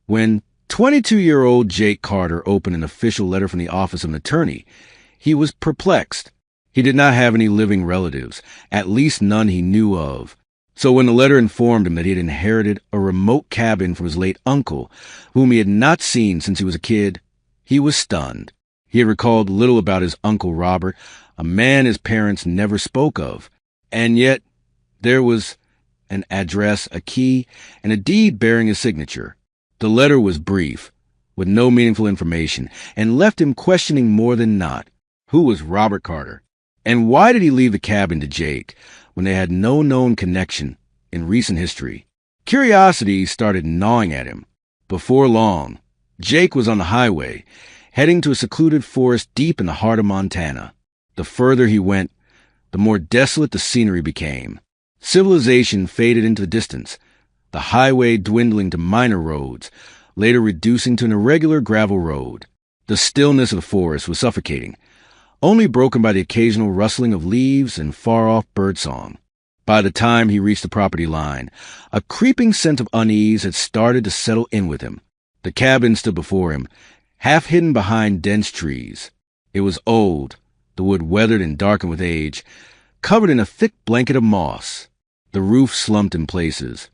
When 22-year-old Jake Carter opened an official letter from the office of an attorney, he was perplexed. He did not have any living relatives, at least none he knew of. So when the letter informed him that he had inherited a remote cabin from his late uncle, whom he had not seen since he was a kid, he was stunned. He had recalled little about his Uncle Robert, a man his parents never spoke of, and yet there was an address, a key, and a deed bearing his signature. The letter was brief, with no meaningful information, and left him questioning more than not. Who was Robert Carter? And why did he leave the cabin to Jake when they had no known connection in recent history? Curiosity started gnawing at him. Before long, Jake was on the highway, heading to a secluded forest deep in the heart of Montana. The further he went, the more desolate the scenery became. Civilization faded into the distance, the highway dwindling to minor roads, later reducing to an irregular gravel road. The stillness of the forest was suffocating, only broken by the occasional rustling of leaves and far-off birdsong. By the time he reached the property line, a creeping sense of unease had started to settle in with him. The cabin stood before him, half hidden behind dense trees. It was old, the wood weathered and darkened with age, covered in a thick blanket of moss. The roof slumped in places,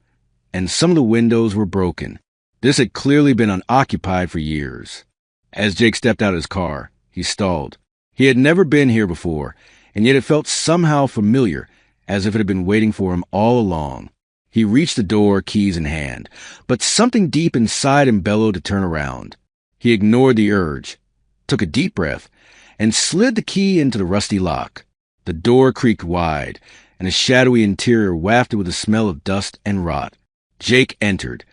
and some of the windows were broken. This had clearly been unoccupied for years. As Jake stepped out of his car, he stalled. He had never been here before, and yet it felt somehow familiar, as if it had been waiting for him all along. He reached the door, keys in hand, but something deep inside him bellowed to turn around. He ignored the urge, took a deep breath, and slid the key into the rusty lock. The door creaked wide, and a shadowy interior wafted with the smell of dust and rot. Jake entered,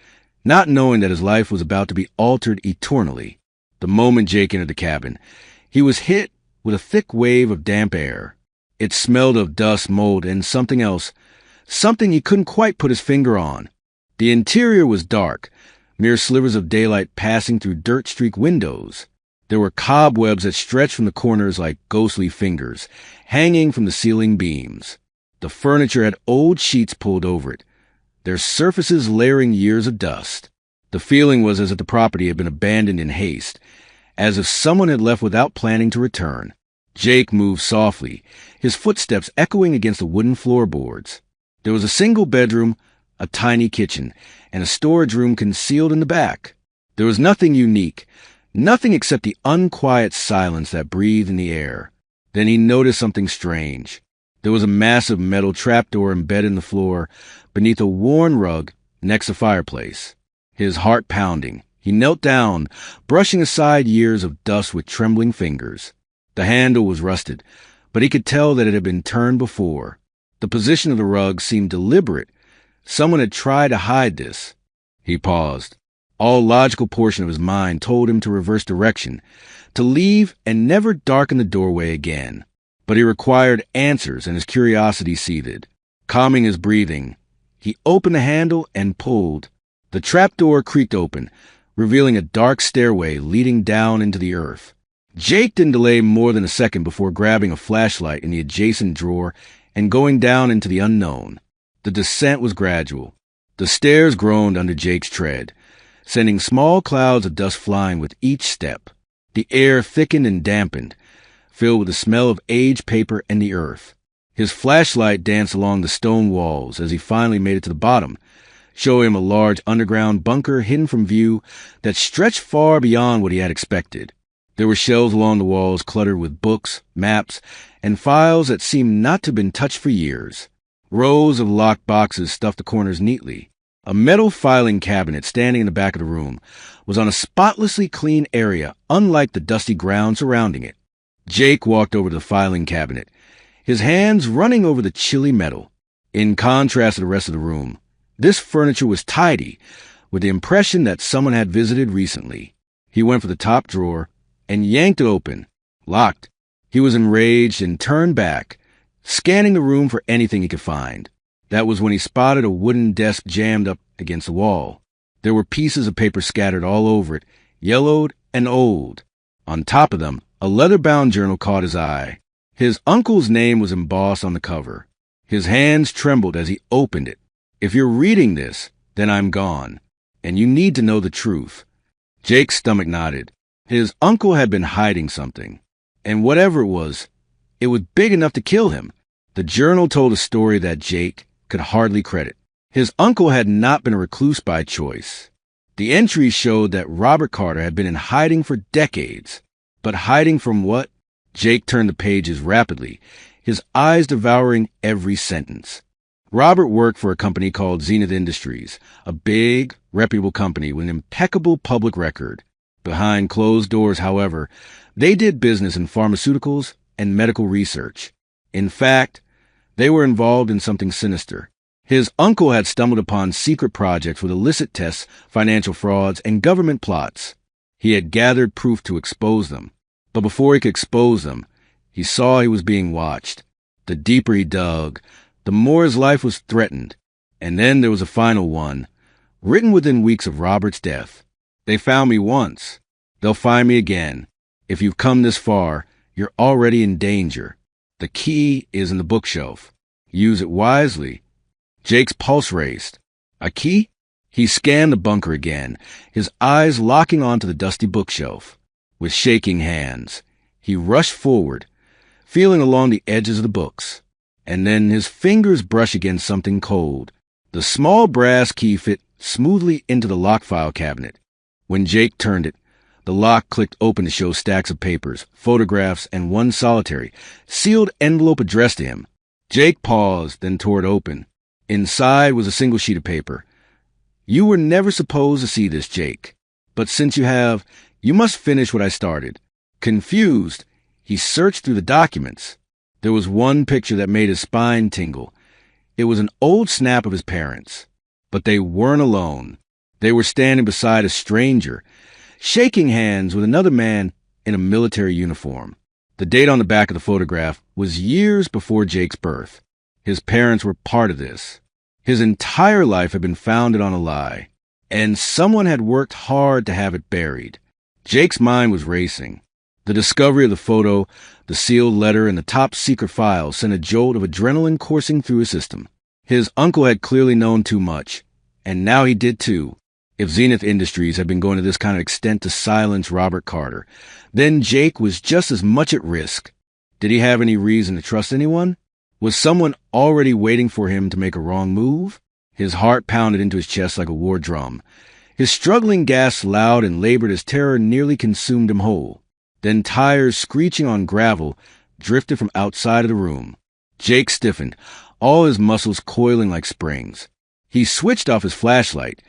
not knowing that his life was about to be altered eternally. The moment Jake entered the cabin, he was hit with a thick wave of damp air. It smelled of dust, mold, and something else, something he couldn't quite put his finger on. The interior was dark, mere slivers of daylight passing through dirt-streaked windows. There were cobwebs that stretched from the corners like ghostly fingers, hanging from the ceiling beams. The furniture had old sheets pulled over it, their surfaces layering years of dust. The feeling was as if the property had been abandoned in haste, as if someone had left without planning to return. Jake moved softly, his footsteps echoing against the wooden floorboards. There was a single bedroom, a tiny kitchen, and a storage room concealed in the back. There was nothing unique, nothing except the unquiet silence that breathed in the air. Then he noticed something strange. There was a massive metal trapdoor embedded in the floor beneath a worn rug next to the fireplace. His heart pounding, he knelt down, brushing aside years of dust with trembling fingers. The handle was rusted, but he could tell that it had been turned before. The position of the rug seemed deliberate. Someone had tried to hide this. He paused. All logical portion of his mind told him to reverse direction, to leave and never darken the doorway again. But he required answers, and his curiosity seethed. Calming his breathing, he opened the handle and pulled. The trapdoor creaked open, revealing a dark stairway leading down into the earth. Jake didn't delay more than a second before grabbing a flashlight in the adjacent drawer and going down into the unknown. The descent was gradual. The stairs groaned under Jake's tread, sending small clouds of dust flying with each step. The air thickened and dampened, filled with the smell of aged paper and the earth. His flashlight danced along the stone walls as he finally made it to the bottom, showing him a large underground bunker hidden from view that stretched far beyond what he had expected. There were shelves along the walls cluttered with books, maps, and files that seemed not to have been touched for years. Rows of locked boxes stuffed the corners neatly. A metal filing cabinet standing in the back of the room was on a spotlessly clean area, unlike the dusty ground surrounding it. Jake walked over to the filing cabinet, his hands running over the chilly metal. In contrast to the rest of the room, this furniture was tidy, with the impression that someone had visited recently. He went for the top drawer and yanked it open. Locked. He was enraged and turned back, scanning the room for anything he could find. That was when he spotted a wooden desk jammed up against the wall. There were pieces of paper scattered all over it, yellowed and old. On top of them, a leather-bound journal caught his eye. His uncle's name was embossed on the cover. His hands trembled as he opened it. "If you're reading this, then I'm gone." and you need to know the truth." Jake's stomach nodded. His uncle had been hiding something, and whatever it was big enough to kill him. The journal told a story that Jake could hardly credit. His uncle had not been a recluse by choice. The entries showed that Robert Carter had been in hiding for decades. But hiding from what? Jake turned the pages rapidly, his eyes devouring every sentence. Robert worked for a company called Zenith Industries, a big, reputable company with an impeccable public record. Behind closed doors, however, they did business in pharmaceuticals and medical research. In fact, they were involved in something sinister. His uncle had stumbled upon secret projects with illicit tests, financial frauds, and government plots. He had gathered proof to expose them. But before he could expose them, he saw he was being watched. The deeper he dug, the more his life was threatened. And then there was a final one, written within weeks of Robert's death. "They found me once. They'll find me again. If you've come this far, you're already in danger. The key is in the bookshelf. Use it wisely." Jake's pulse raced. A key? He scanned the bunker again, his eyes locking onto the dusty bookshelf. With shaking hands, he rushed forward, feeling along the edges of the books. And then his fingers brushed against something cold. The small brass key fit smoothly into the lock file cabinet. When Jake turned it, the lock clicked open to show stacks of papers, photographs, and one solitary, sealed envelope addressed to him. Jake paused, then tore it open. Inside was a single sheet of paper. "You were never supposed to see this, Jake. But since you have, you must finish what I started." Confused, he searched through the documents. There was one picture that made his spine tingle. It was an old snap of his parents. But they weren't alone. They were standing beside a stranger, shaking hands with another man in a military uniform. The date on the back of the photograph was years before Jake's birth. His parents were part of this. His entire life had been founded on a lie, and someone had worked hard to have it buried. Jake's mind was racing. The discovery of the photo, the sealed letter, and the top secret file sent a jolt of adrenaline coursing through his system. His uncle had clearly known too much, and now he did too. If Zenith Industries had been going to this kind of extent to silence Robert Carter, then Jake was just as much at risk. Did he have any reason to trust anyone? Was someone already waiting for him to make a wrong move? His heart pounded into his chest like a war drum. His struggling gasped loud and labored as terror nearly consumed him whole. Then tires screeching on gravel drifted from outside of the room. Jake stiffened, all his muscles coiling like springs. He switched off his flashlight,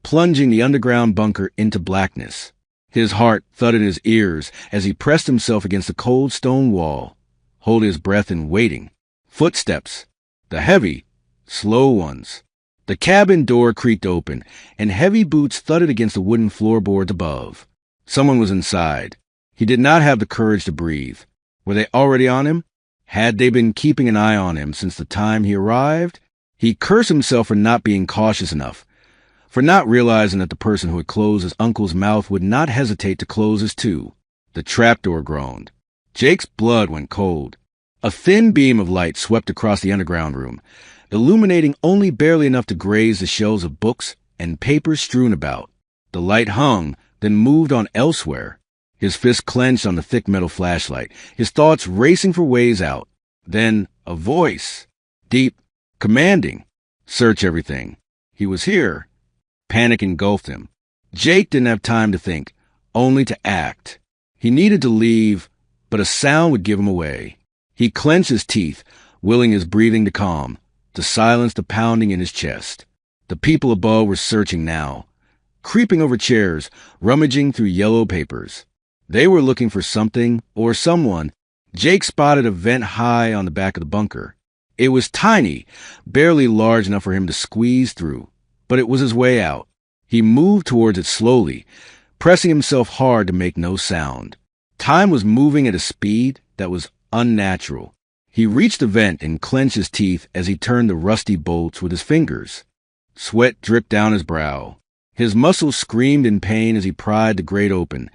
plunging the underground bunker into blackness. His heart thudded in his ears as he pressed himself against the cold stone wall, holding his breath and waiting. Footsteps. The heavy, slow ones. The cabin door creaked open, and heavy boots thudded against the wooden floorboards above. Someone was inside. He did not have the courage to breathe. Were they already on him? Had they been keeping an eye on him since the time he arrived? He cursed himself for not being cautious enough, for not realizing that the person who had closed his uncle's mouth would not hesitate to close his too. The trapdoor groaned. Jake's blood went cold. A thin beam of light swept across the underground room, illuminating only barely enough to graze the shelves of books and papers strewn about. The light hung, then moved on elsewhere. His fist clenched on the thick metal flashlight, his thoughts racing for ways out. Then a voice, deep, commanding. "Search everything." He was here. Panic engulfed him. Jake didn't have time to think, only to act. He needed to leave, but a sound would give him away. He clenched his teeth, willing his breathing to calm, to silence the pounding in his chest. The people above were searching now, creeping over chairs, rummaging through yellow papers. They were looking for something or someone. Jake spotted a vent high on the back of the bunker. It was tiny, barely large enough for him to squeeze through, but it was his way out. He moved towards it slowly, pressing himself hard to make no sound. Time was moving at a speed that was unnatural. He reached the vent and clenched his teeth as he turned the rusty bolts with his fingers. Sweat dripped down his brow. His muscles screamed in pain as he pried the grate open,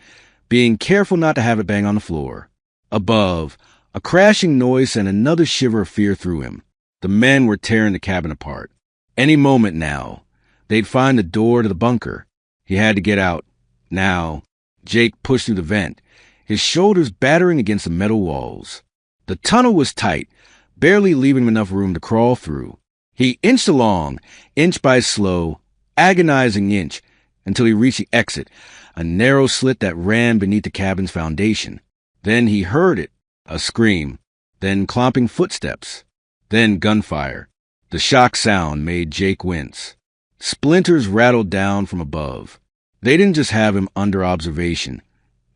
being careful not to have it bang on the floor. Above, a crashing noise sent another shiver of fear through him. The men were tearing the cabin apart. Any moment now, They'd find the door to the bunker. He had to get out. Now, Jake pushed through the vent, his shoulders battering against the metal walls. The tunnel was tight, barely leaving him enough room to crawl through. He inched along, inch by slow, agonizing inch, until he reached the exit, a narrow slit that ran beneath the cabin's foundation. Then he heard it, a scream, then clomping footsteps, then gunfire. The shock sound made Jake wince. Splinters rattled down from above. They didn't just have him under observation.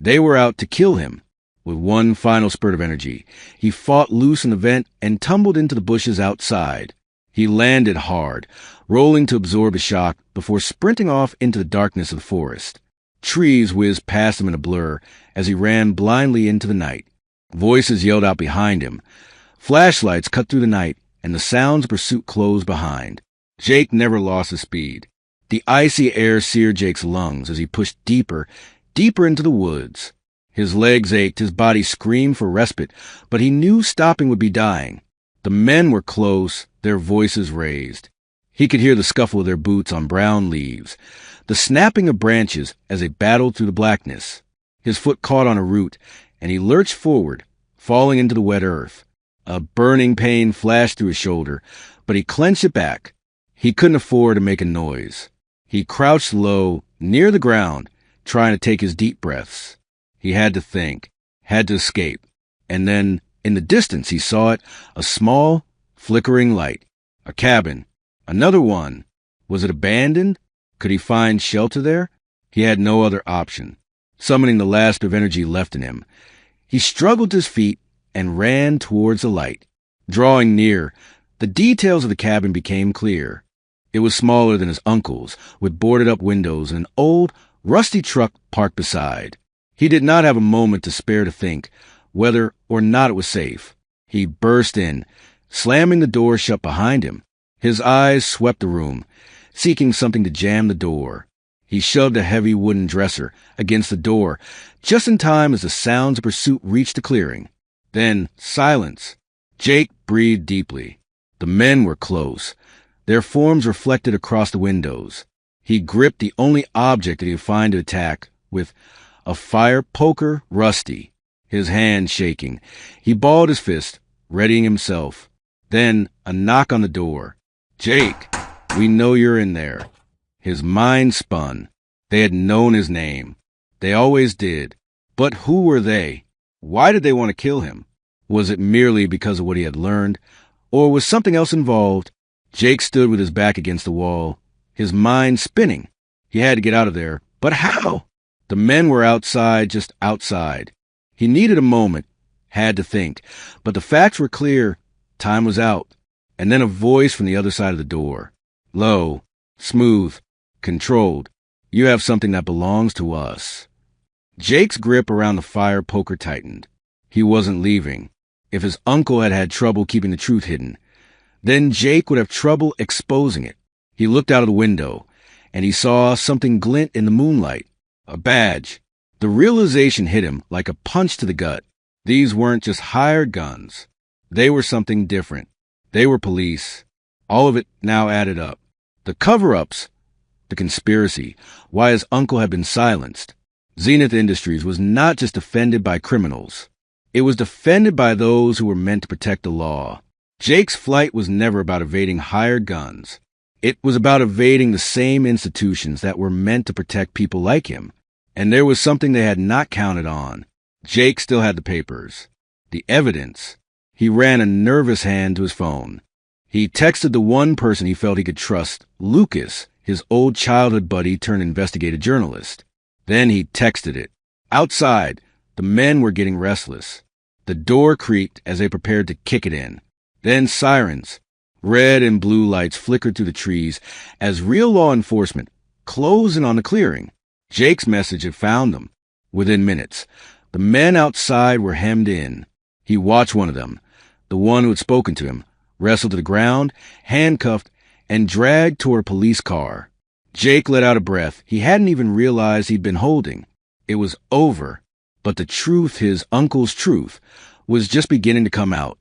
They were out to kill him. With one final spurt of energy, he fought loose in the vent and tumbled into the bushes outside. He landed hard, rolling to absorb the shock before sprinting off into the darkness of the forest. Trees whizzed past him in a blur as he ran blindly into the night. Voices yelled out behind him. Flashlights cut through the night, and the sounds of pursuit closed behind. Jake never lost his speed. The icy air seared Jake's lungs as he pushed deeper, deeper into the woods. His legs ached, his body screamed for respite, but he knew stopping would be dying. The men were close, their voices raised. He could hear the scuffle of their boots on brown leaves, the snapping of branches as they battled through the blackness. His foot caught on a root, and he lurched forward, falling into the wet earth. A burning pain flashed through his shoulder, but he clenched it back. He couldn't afford to make a noise. He crouched low, near the ground, trying to take his deep breaths. He had to think, had to escape. And then, in the distance, he saw it, a small, flickering light. A cabin. Another one. Was it abandoned? Could he find shelter there? He had no other option. Summoning the last of energy left in him, he struggled to his feet and ran towards the light. Drawing near, the details of the cabin became clear. It was smaller than his uncle's, with boarded-up windows and an old, rusty truck parked beside. He did not have a moment to spare to think whether or not it was safe. He burst in, slamming the door shut behind him. His eyes swept the room, seeking something to jam the door. He shoved a heavy wooden dresser against the door, just in time as the sounds of pursuit reached the clearing. Then silence. Jake breathed deeply. The men were close, their forms reflected across the windows. He gripped the only object that he could find to attack with a fire poker rusty, his hand shaking. He balled his fist, readying himself. Then a knock on the door. "Jake, we know you're in there." His mind spun. They had known his name. They always did. But who were they? Why did they want to kill him? Was it merely because of what he had learned? Or was something else involved? Jake stood with his back against the wall, his mind spinning. He had to get out of there. But how? The men were outside, just outside. He needed a moment, had to think. But the facts were clear. Time was out. And then a voice from the other side of the door. Low, smooth, controlled. "You have something that belongs to us." Jake's grip around the fire poker tightened. He wasn't leaving. If his uncle had had trouble keeping the truth hidden, then Jake would have trouble exposing it. He looked out of the window, and he saw something glint in the moonlight. A badge. The realization hit him like a punch to the gut. These weren't just hired guns. They were something different. They were police. All of it now added up. The cover-ups, the conspiracy, why his uncle had been silenced. Zenith Industries was not just defended by criminals. It was defended by those who were meant to protect the law. Jake's flight was never about evading hired guns. It was about evading the same institutions that were meant to protect people like him. And there was something they had not counted on. Jake still had the papers. The evidence. He ran a nervous hand to his phone. He texted the one person he felt he could trust, Lucas, his old childhood buddy turned investigative journalist. Then he texted it. Outside, the men were getting restless. The door creaked as they prepared to kick it in. Then sirens. Red and blue lights flickered through the trees as real law enforcement closed in on the clearing. Jake's message had found them. Within minutes, the men outside were hemmed in. He watched one of them, the one who had spoken to him, wrestled to the ground, handcuffed, and dragged toward a police car. Jake let out a breath he hadn't even realized he'd been holding. It was over, but the truth, his uncle's truth, was just beginning to come out.